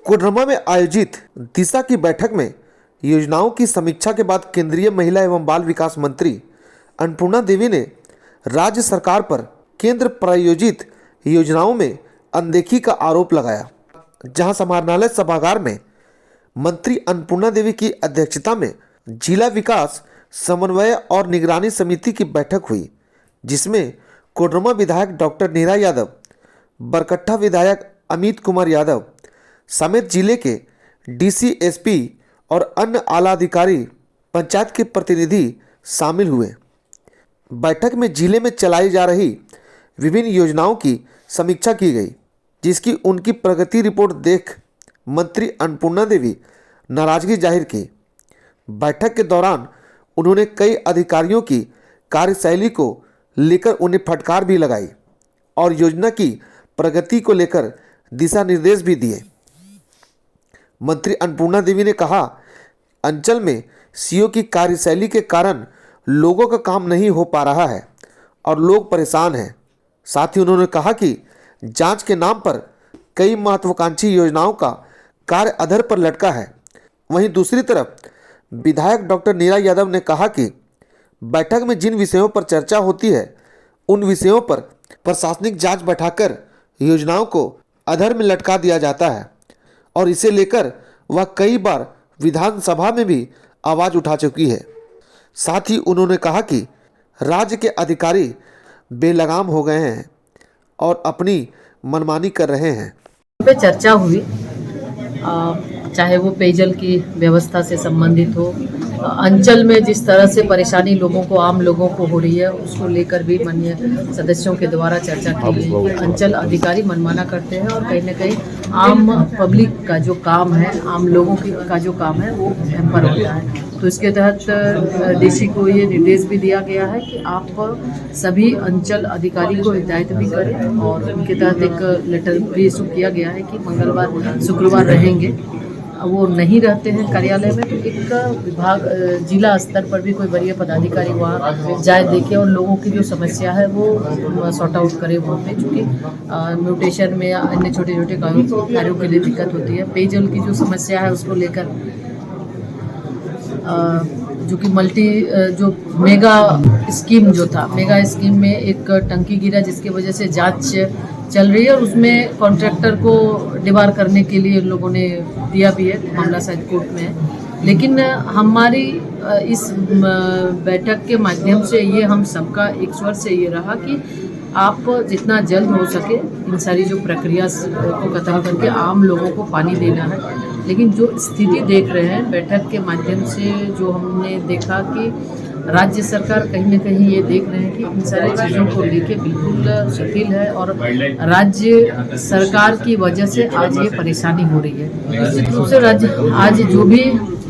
कोडरमा में आयोजित दिशा की बैठक में योजनाओं की समीक्षा के बाद केंद्रीय महिला एवं बाल विकास मंत्री अन्नपूर्णा देवी ने राज्य सरकार पर केंद्र प्रायोजित योजनाओं में अनदेखी का आरोप लगाया। जहां समाहरणालय सभागार में मंत्री अन्नपूर्णा देवी की अध्यक्षता में जिला विकास समन्वय और निगरानी समिति की बैठक हुई, जिसमें कोडरमा विधायक डॉक्टर नीरा यादव, बरकट्ठा विधायक अमित कुमार यादव समेत जिले के डीसी, एसपी और अन्य आला अधिकारी, पंचायत के प्रतिनिधि शामिल हुए। बैठक में जिले में चलाई जा रही विभिन्न योजनाओं की समीक्षा की गई, जिसकी उनकी प्रगति रिपोर्ट देख मंत्री अन्नपूर्णा देवी नाराजगी जाहिर की। बैठक के दौरान उन्होंने कई अधिकारियों की कार्यशैली को लेकर उन्हें फटकार भी लगाई और योजना की प्रगति को लेकर दिशा निर्देश भी दिए। मंत्री अन्नपूर्णा देवी ने कहा, अंचल में सीओ की कार्यशैली के कारण लोगों का काम नहीं हो पा रहा है और लोग परेशान हैं। साथ ही उन्होंने कहा कि जांच के नाम पर कई महत्वाकांक्षी योजनाओं का कार्य अधर पर लटका है। वहीं दूसरी तरफ विधायक डॉक्टर नीरा यादव ने कहा कि बैठक में जिन विषयों पर चर्चा होती है उन विषयों पर प्रशासनिक जांच बैठाकर योजनाओं को अधर में लटका दिया जाता है और इसे लेकर वह कई बार विधानसभा में भी आवाज़ उठा चुकी है। साथ ही उन्होंने कहा कि राज्य के अधिकारी बेलगाम हो गए हैं और अपनी मनमानी कर रहे हैं। पे चर्चा हुई, चाहे वो पेयजल की व्यवस्था से संबंधित हो, अंचल में जिस तरह से परेशानी लोगों को, आम लोगों को हो रही है, उसको लेकर भी माननीय सदस्यों के द्वारा चर्चा की गई। अंचल अधिकारी मनमाना करते हैं और कहीं ना कहीं आम पब्लिक का जो काम है, आम लोगों का जो काम है, वो हैम्पर होता है। तो इसके तहत डीसी को ये निर्देश भी दिया गया है कि आप सभी अंचल अधिकारी को हिदायत भी करें और उनके तहत एक लेटर भी इशू किया गया है कि मंगलवार शुक्रवार रहेंगे, वो नहीं रहते हैं कार्यालय में, तो एक विभाग जिला स्तर पर भी कोई वरीय पदाधिकारी वहाँ जाए, देखे और लोगों की जो समस्या है वो सॉर्ट आउट करे वहाँ पे, चूँकि म्यूटेशन में या अन्य छोटे छोटे कार्यों के लिए दिक्कत होती है। पेयजल की जो समस्या है उसको लेकर जो कि जो मेगा स्कीम जो था, मेगा स्कीम में एक टंकी गिरा जिसकी वजह से जांच चल रही है और उसमें कॉन्ट्रैक्टर को डिबार करने के लिए लोगों ने दिया भी है, मामला शायद कोर्ट में है। लेकिन हमारी इस बैठक के माध्यम से ये हम सबका एक स्वर से ये रहा कि आप जितना जल्द हो सके इन सारी जो प्रक्रिया को खत्म करके आम लोगों को पानी देना है। लेकिन जो स्थिति देख रहे हैं बैठक के माध्यम से, जो हमने देखा कि राज्य सरकार कहीं ना कहीं ये देख रहे हैं कि इन सारी चीज़ों को लेके बिल्कुल शिथिल है और राज्य सरकार की वजह से आज ये परेशानी हो रही है। निश्चित रूप से राज्य आज जो भी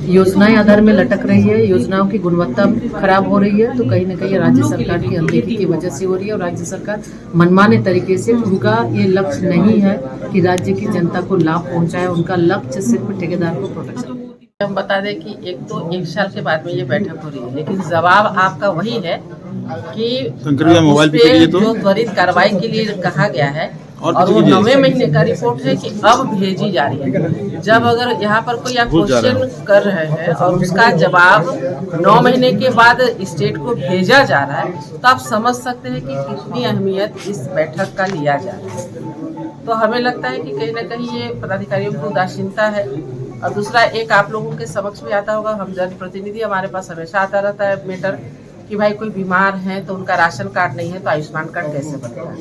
योजनाएं आधार में लटक रही है, योजनाओं की गुणवत्ता खराब हो रही है, तो कहीं ना कहीं राज्य सरकार की अनदेखी की वजह से हो रही है और राज्य सरकार मनमाने तरीके से, उनका ये लक्ष्य नहीं है कि राज्य की जनता को लाभ पहुंचाए, उनका लक्ष्य सिर्फ ठेकेदार को प्रोटेक्शन। हम बता दें कि एक साल के बाद में ये बैठक हो रही है, लेकिन जवाब आपका वही है कि उस पे जो त्वरित कार्रवाई के लिए कहा गया है और वो 9वें महीने का रिपोर्ट है कि अब भेजी जा रही है। जब अगर यहाँ पर कोई आप क्वेश्चन कर रहे हैं और उसका जवाब 9 महीने के बाद स्टेट को भेजा जा रहा है, तो आप समझ सकते हैं कि कितनी अहमियत इस बैठक का लिया जा रहा है। तो हमें लगता है कि कहीं ना कहीं ये पदाधिकारियों की उदासीनता है। और दूसरा, एक आप लोगों के समक्ष भी आता होगा, हम जनप्रतिनिधि, हमारे पास हमेशा आता रहता है मैटर कि भाई कोई बीमार है तो उनका राशन कार्ड नहीं है तो आयुष्मान कार्ड कैसे बनेगा,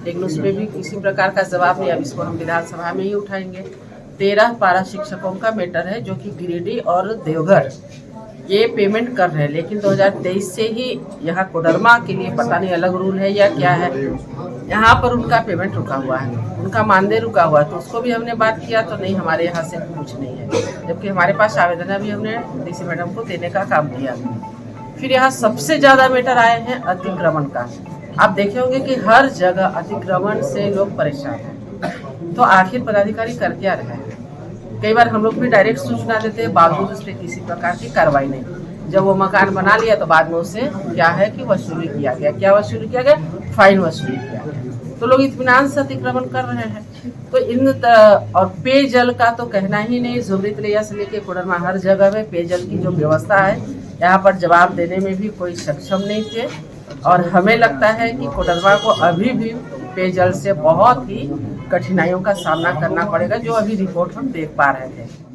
लेकिन उसमें भी किसी प्रकार का जवाब नहीं। अब इसको हम विधानसभा में ही उठाएंगे। 13 पारा शिक्षकों का मैटर है जो कि गिरिडीह और देवघर ये पेमेंट कर रहे हैं, लेकिन 2023 से ही यहाँ कोडरमा के लिए पता नहीं अलग रूल है या क्या है, यहाँ पर उनका पेमेंट रुका हुआ है, उनका मानदेय रुका हुआ है। तो उसको भी हमने बात किया तो नहीं, हमारे यहाँ से कुछ नहीं है, जबकि हमारे पास आवेदन भी हमने डीसी मैडम को देने का काम किया। फिर यहाँ सबसे ज़्यादा मैटर आए हैं अतिक्रमण का। आप देखे होंगे कि हर जगह अतिक्रमण से लोग परेशान हैं, तो आखिर पदाधिकारी कर क्या रहे हैं? कई बार हम लोग भी डायरेक्ट सूचना देते हैं, बावजूद उस पर किसी प्रकार की कार्रवाई नहीं। जब वो मकान बना लिया तो बाद में उसे क्या है कि वसूली किया गया। क्या वसूली किया गया? फाइन वसूली किया गया। तो लोग इत्मीनान से अतिक्रमण कर रहे हैं। तो और पेयजल का तो कहना ही नहीं, जुमरीतलिया से लेके कोडरमा हर जगह में पेयजल की जो व्यवस्था है यहाँ पर जवाब देने में भी कोई सक्षम नहीं थे। और हमें लगता है कि कोडरमा को अभी भी पेयजल से बहुत ही कठिनाइयों का सामना करना पड़ेगा, जो अभी रिपोर्ट हम देख पा रहे थे।